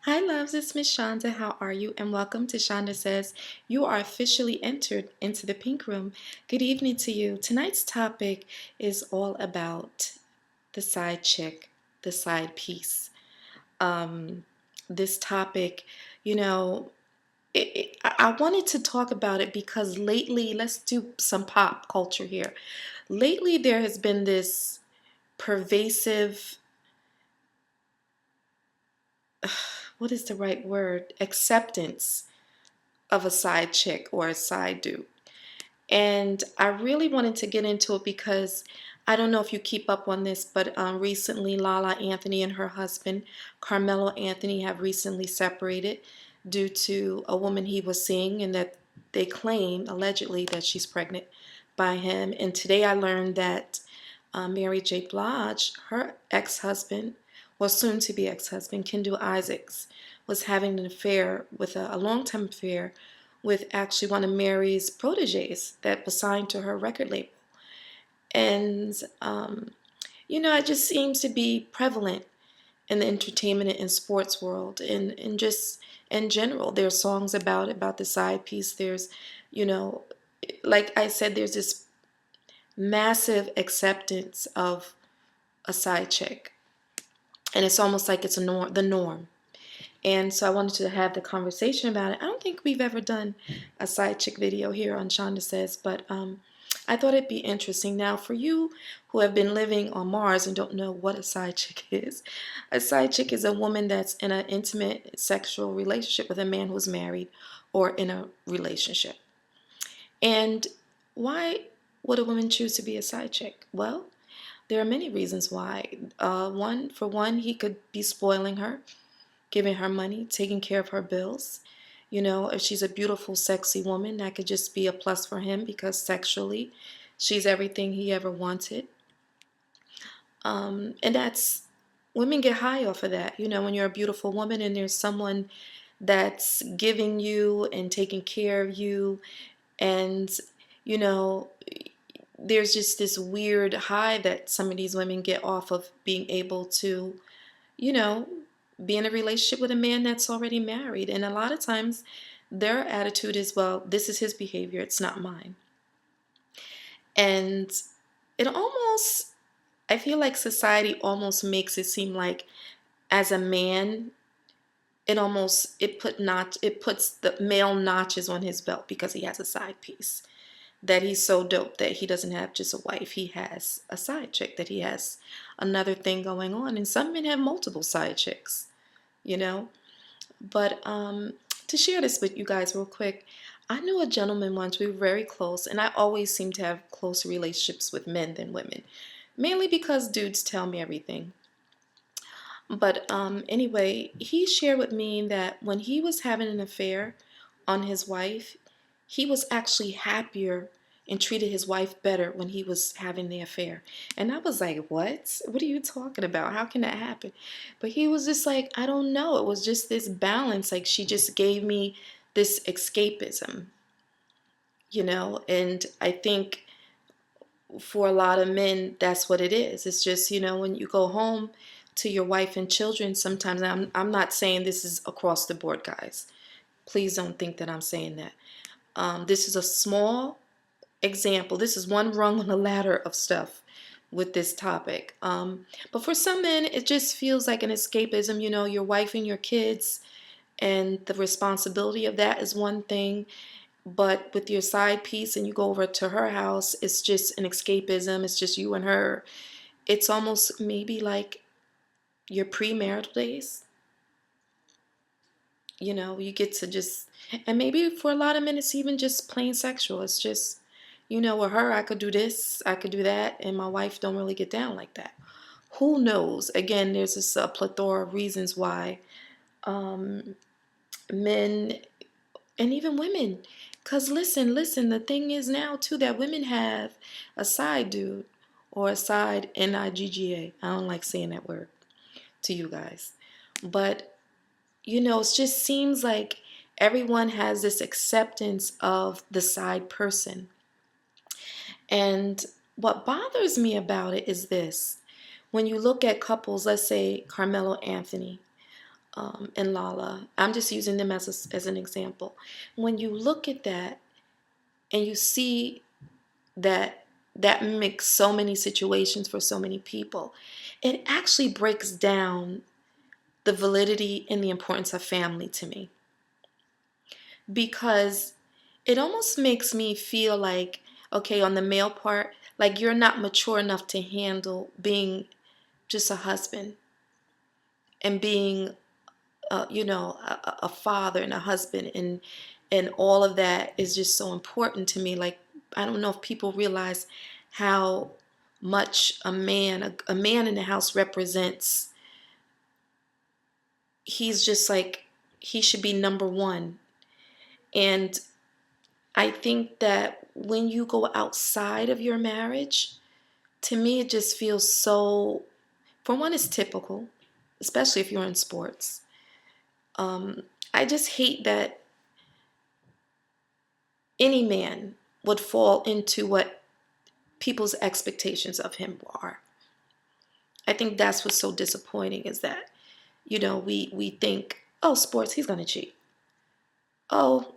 Hi, loves. It's Miss Shanda. How are you? And welcome to Shanda Says. You are officially entered into the pink room. Good evening to you. Tonight's topic is all about the side chick, the side piece. Um, this topic, you know, I wanted to talk about it because lately, let's do some pop culture here. Lately, there has been this pervasive, what is the right word? Acceptance of a side chick or a side dude. And I really wanted to get into it because I don't know if you keep up on this, but recently Lala Anthony and her husband, Carmelo Anthony, have recently separated due to a woman he was seeing, and that they claim, allegedly, that she's pregnant by him. And today I learned that Mary J. Blige, her ex-husband, well, soon to be ex-husband, Kendall Isaacs, was having an affair with a long-time affair with actually one of Mary's proteges that was signed to her record label. And, it just seems to be prevalent in the entertainment and sports world and just in general. There's songs about the side piece. There's, you know, like I said, there's this massive acceptance of a side chick. And it's almost like it's the norm. And so I wanted to have the conversation about it. I don't think we've ever done a side chick video here on Shonda Says, but I thought it'd be interesting. Now, for you who have been living on Mars and don't know what a side chick is, a side chick is a woman that's in an intimate sexual relationship with a man who's married or in a relationship. And why would a woman choose to be a side chick? Well, there are many reasons why. For one, he could be spoiling her, giving her money, taking care of her bills. If she's a beautiful, sexy woman, that could just be a plus for him because sexually, she's everything he ever wanted. And women get high off of that. When you're a beautiful woman and there's someone that's giving you and taking care of you, and, you know, there's just this weird high that some of these women get off of being able to, you know, be in a relationship with a man that's already married. And a lot of times their attitude is, well, this is his behavior, it's not mine. And it almost, I feel like society almost makes it seem like as a man, it puts the male notches on his belt because he has a side piece. That he's so dope that he doesn't have just a wife, he has a side chick, that he has another thing going on. And some men have multiple side chicks, you know. But to share this with you guys real quick, I knew a gentleman once. We were very close, and I always seem to have closer relationships with men than women, mainly because dudes tell me everything. But anyway, he shared with me that when he was having an affair on his wife, he was actually happier and treated his wife better when he was having the affair. And I was like, what? What are you talking about? How can that happen? But he was just like, I don't know. It was just this balance. Like she just gave me this escapism, And I think for a lot of men, that's what it is. It's just, when you go home to your wife and children, sometimes I'm not saying this is across the board, guys. Please don't think that I'm saying that. This is a small example. This is one rung on the ladder of stuff with this topic. But for some men, it just feels like an escapism. Your wife and your kids and the responsibility of that is one thing. But with your side piece and you go over to her house, it's just an escapism. It's just you and her. It's almost maybe like your premarital days. You get to just, and maybe for a lot of men, it's even just plain sexual. It's just, with her, I could do this, I could do that, and my wife don't really get down like that. Who knows? Again, there's this plethora of reasons why men and even women, because listen, the thing is now, too, that women have a side dude or a side Nigga. I don't like saying that word to you guys. But it just seems like everyone has this acceptance of the side person. And what bothers me about it is this. When you look at couples, let's say Carmelo Anthony, and Lala. I'm just using them as an example. When you look at that and you see that that mimics so many situations for so many people, it actually breaks down the validity and the importance of family to me, because it almost makes me feel like, okay, on the male part, like you're not mature enough to handle being just a husband and being a father and a husband, and all of that is just so important to me. Like, I don't know if people realize how much a man in the house represents. He's just like, he should be number one. And I think that when you go outside of your marriage, to me it just feels so, for one, it's typical, especially if you're in sports. I just hate that any man would fall into what people's expectations of him are. I think that's what's so disappointing, is that, we think, oh, sports, he's going to cheat. Oh,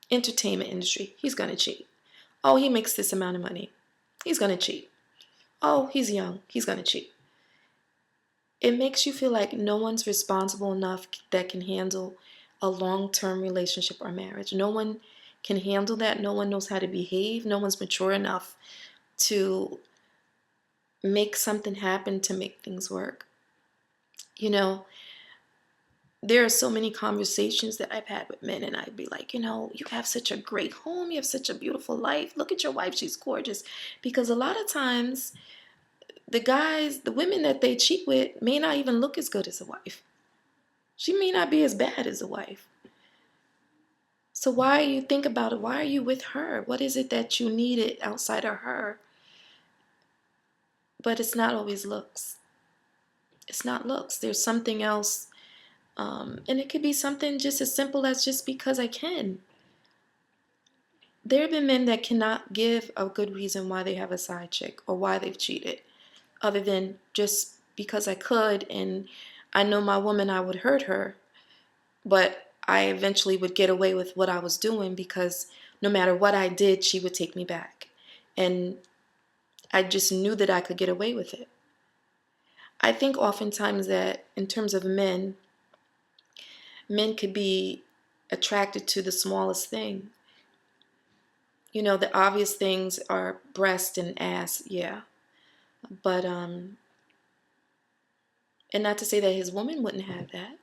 entertainment industry, he's going to cheat. Oh, he makes this amount of money, he's going to cheat. Oh, he's young, he's going to cheat. It makes you feel like no one's responsible enough that can handle a long-term relationship or marriage. No one can handle that. No one knows how to behave. No one's mature enough to make something happen, to make things work. There are so many conversations that I've had with men, and I'd be like, you have such a great home, you have such a beautiful life. Look at your wife, she's gorgeous. Because a lot of times, the women that they cheat with may not even look as good as a wife. She may not be as bad as a wife. So why you think about it? Why are you with her? What is it that you needed outside of her? But it's not always looks. It's not looks. There's something else. And it could be something just as simple as just because I can. There have been men that cannot give a good reason why they have a side chick or why they've cheated, other than just because I could, and I know my woman, I would hurt her, but I eventually would get away with what I was doing, because no matter what I did, she would take me back. And I just knew that I could get away with it. I think oftentimes that in terms of men could be attracted to the smallest thing. The obvious things are breast and ass, yeah. But, and not to say that his woman wouldn't have that,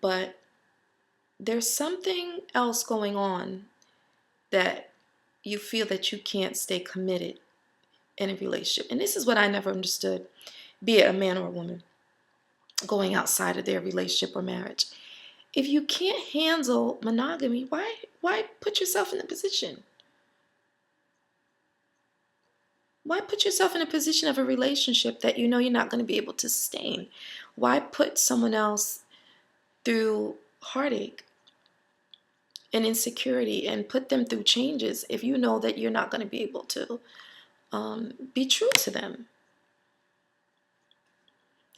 but there's something else going on that you feel that you can't stay committed in a relationship. And this is what I never understood, be it a man or a woman, going outside of their relationship or marriage. If you can't handle monogamy, why put yourself in the position? Why put yourself in a position of a relationship that you know you're not going to be able to sustain? Why put someone else through heartache and insecurity and put them through changes if you know that you're not going to be able to be true to them?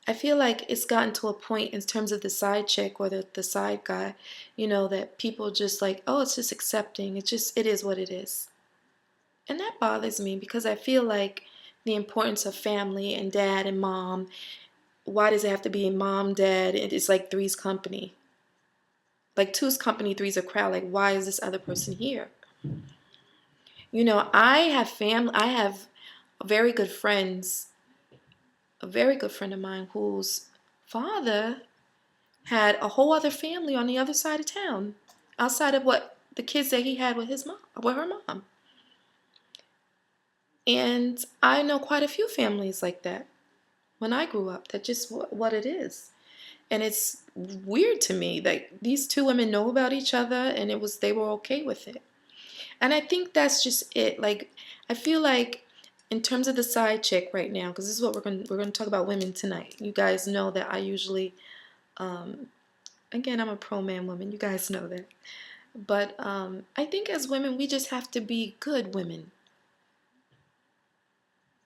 I feel like it's gotten to a point in terms of the side chick or the side guy, that people just like, oh, it's just accepting. It is what it is. And that bothers me, because I feel like the importance of family and dad and mom, why does it have to be mom, dad? It's like three's company. Like two's company, three's a crowd. Like, why is this other person here? I have very good friends, a very good friend of mine whose father had a whole other family on the other side of town, outside of what the kids that he had with her mom. And I know quite a few families like that when I grew up. That's just what it is. And it's weird to me that these two women know about each other, and they were okay with it. And I think that's just it. Like, I feel like in terms of the side chick right now, because this is what we're going to talk about women tonight. You guys know that I usually, again, I'm a pro-man woman. You guys know that. But I think as women, we just have to be good women.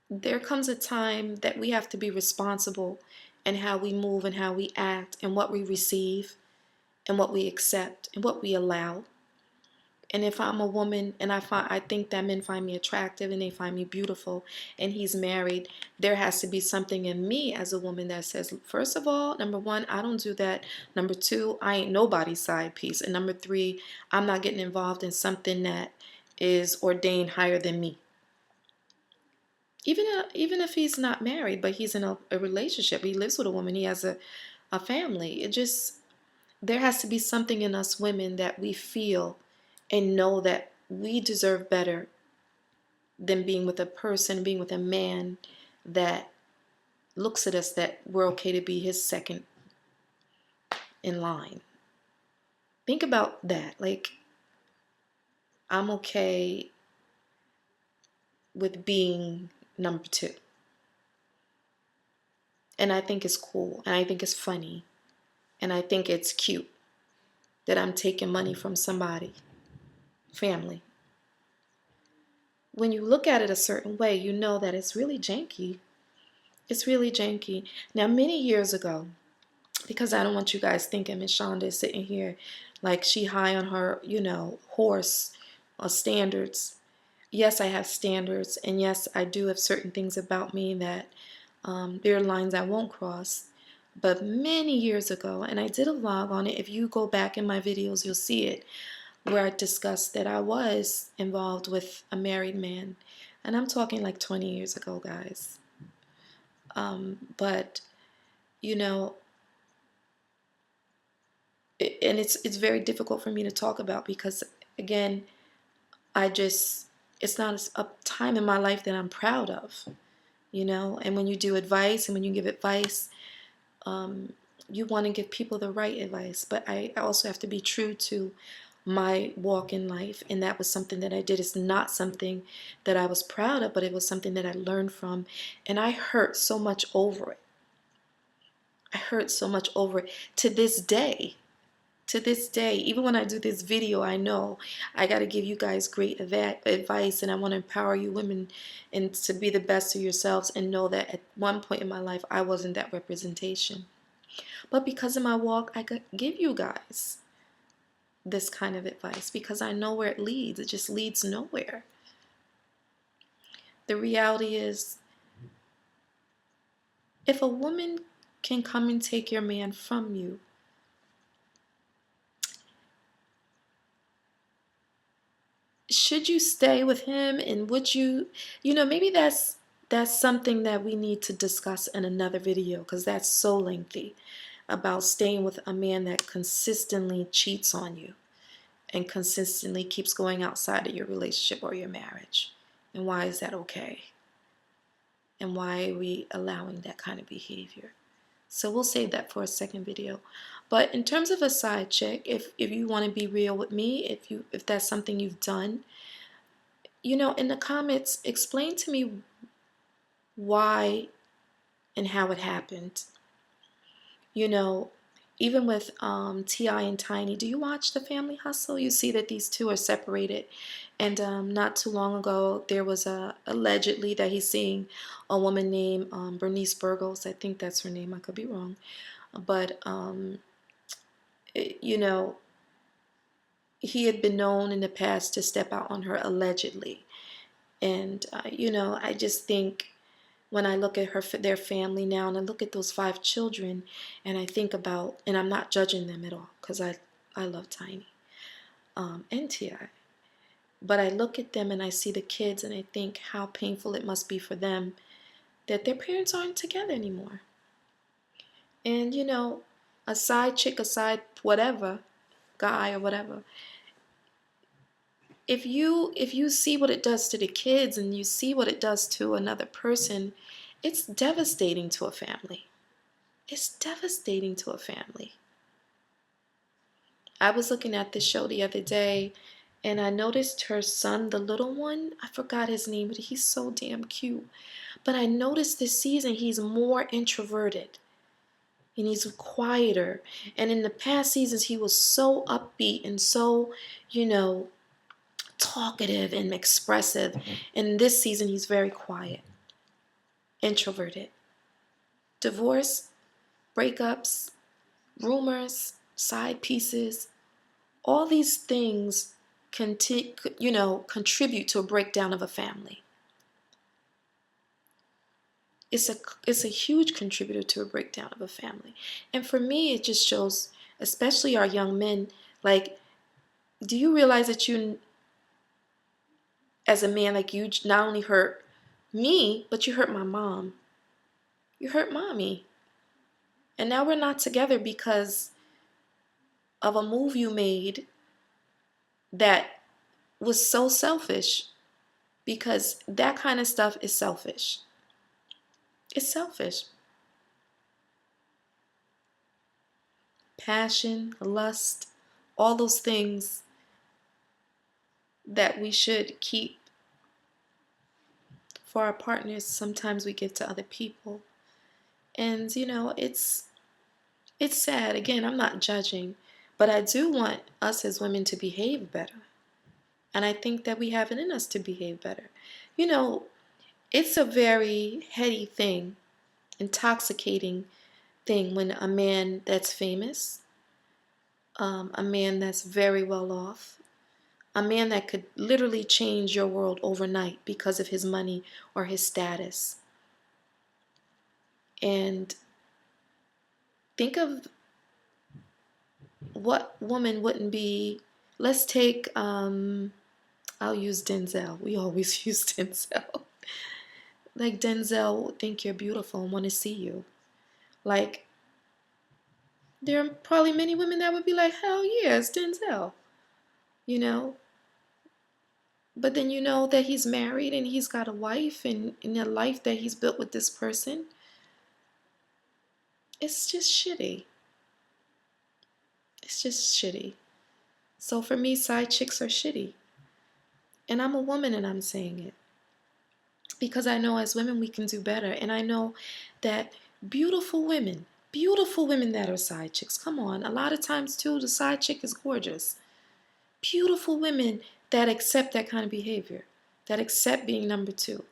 There comes a time that we have to be responsible and how we move and how we act and what we receive and what we accept and what we allow. And if I'm a woman and I think that men find me attractive and they find me beautiful and he's married, there has to be something in me as a woman that says, first of all, number one, I don't do that. Number two, I ain't nobody's side piece. And number three, I'm not getting involved in something that is ordained higher than me. Even if he's not married, but he's in a relationship, he lives with a woman, he has a family. There has to be something in us women that we feel and know that we deserve better than being with a person, being with a man that looks at us that we're okay to be his second in line. Think about that. Like, I'm okay with being number two. And I think it's cool. And I think it's funny. And I think it's cute that I'm taking money from somebody, family. When you look at it a certain way, you know that it's really janky. It's really janky. Now, many years ago, because I don't want you guys thinking Miss Shanda is sitting here like she high on her, horse or standards. Yes, I have standards, and yes, I do have certain things about me that there are lines I won't cross. But many years ago, and I did a vlog on it. If you go back in my videos, you'll see it, where I discussed that I was involved with a married man. And I'm talking like 20 years ago, guys. But, you know, and it's very difficult for me to talk about because, again, it's not a time in my life that I'm proud of, And when you do advice and when you give advice, you want to give people the right advice. But I also have to be true to my walk in life, and that was something that I did. It's not something that I was proud of, but it was something that I learned from, and I hurt so much over it. I hurt so much over it to this day. To this day, even when I do this video, I know I got to give you guys great advice, and I want to empower you women and to be the best of yourselves, and know that at one point in my life I wasn't that representation. But because of my walk, I could give you guys this kind of advice because I know where it leads. It just leads nowhere. The reality is, if a woman can come and take your man from you, should you stay with him? And would you, maybe that's something that we need to discuss in another video, because that's so lengthy, about staying with a man that consistently cheats on you and consistently keeps going outside of your relationship or your marriage. And why is that okay? And why are we allowing that kind of behavior? So we'll save that for a second video. But in terms of a side chick, if you want to be real with me, if that's something you've done, in the comments, explain to me why and how it happened. Even with T.I. and Tiny, do you watch The Family Hustle? You see that these two are separated. And not too long ago, there was allegedly that he's seeing a woman named Bernice Burgos. I think that's her name. I could be wrong. But, he had been known in the past to step out on her allegedly. And, I just think when I look at their family now, and I look at those 5 children, and I think about, and I'm not judging them at all, because I love Tiny and T.I. But I look at them and I see the kids, and I think how painful it must be for them that their parents aren't together anymore. And, a side chick, a side whatever, guy or whatever, if you see what it does to the kids and you see what it does to another person, it's devastating to a family. It's devastating to a family. I was looking at this show the other day, and I noticed her son, the little one, I forgot his name, but he's so damn cute. But I noticed this season he's more introverted and he's quieter. And in the past seasons he was so upbeat and so, talkative and expressive. And this season he's very quiet, introverted. Divorce breakups, rumors, side pieces, all these things contribute to a breakdown of a family. It's a huge contributor to a breakdown of a family. And for me, it just shows, especially our young men, like, do you realize that you, as a man, like, you not only hurt me, but you hurt my mom. You hurt mommy. And now we're not together because of a move you made that was so selfish, because that kind of stuff is selfish. It's selfish. Passion, lust, all those things that we should keep for our partners, sometimes we give to other people. And it's sad. Again, I'm not judging, but I do want us as women to behave better. And I think that we have it in us to behave better. It's a very heady thing, intoxicating thing when a man that's famous, a man that's very well off, a man that could literally change your world overnight because of his money or his status. And think of what woman wouldn't be. Let's take, I'll use Denzel. We always use Denzel. Like, Denzel will think you're beautiful and want to see you. Like, there are probably many women that would be like, hell yeah, it's Denzel. But then you know that he's married and he's got a wife and in a life that he's built with this person. It's just shitty. It's just shitty. So for me, side chicks are shitty. And I'm a woman and I'm saying it. Because I know as women we can do better. And I know that beautiful women that are side chicks, come on, a lot of times too, the side chick is gorgeous. Beautiful women that accept that kind of behavior, that accept being number two.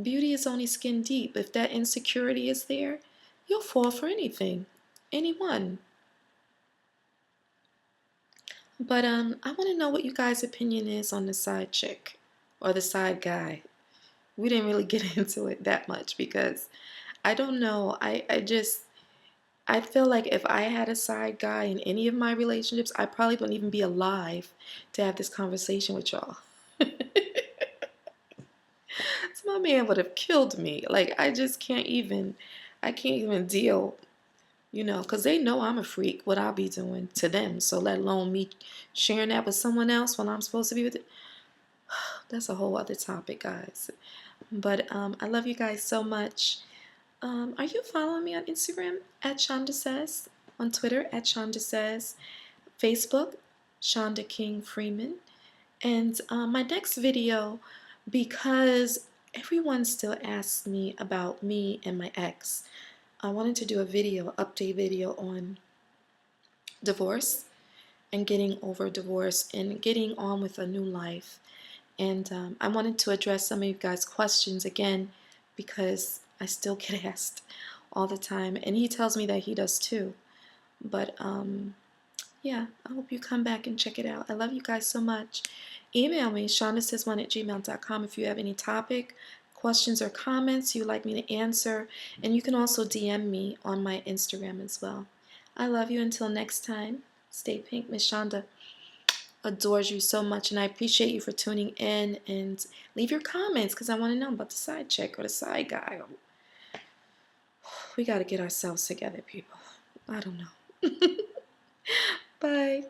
Beauty is only skin deep. If that insecurity is there, you'll fall for anything, anyone. But I want to know what you guys' opinion is on the side chick or the side guy. We didn't really get into it that much because I don't know. I feel like if I had a side guy in any of my relationships, I probably wouldn't even be alive to have this conversation with y'all. So my man would have killed me. Like, I can't even deal, because they know I'm a freak, what I'll be doing to them. So let alone me sharing that with someone else when I'm supposed to be with it. That's a whole other topic, guys. But I love you guys so much. Are you following me on Instagram at Shanda Says, on Twitter at Shanda Says, Facebook Shanda King Freeman, and my next video, because everyone still asks me about me and my ex, I wanted to do a video, update video on divorce and getting over divorce and getting on with a new life. And I wanted to address some of you guys' questions again because I still get asked all the time, and he tells me that he does too. But yeah, I hope you come back and check it out. I love you guys so much. Email me, shandasays1@gmail.com, if you have any topic, questions, or comments you'd like me to answer. And you can also DM me on my Instagram as well. I love you. Until next time, stay pink. Miss Shanda adores you so much, and I appreciate you for tuning in. And leave your comments because I want to know about the side chick or the side guy. We got to get ourselves together, people. I don't know. Bye.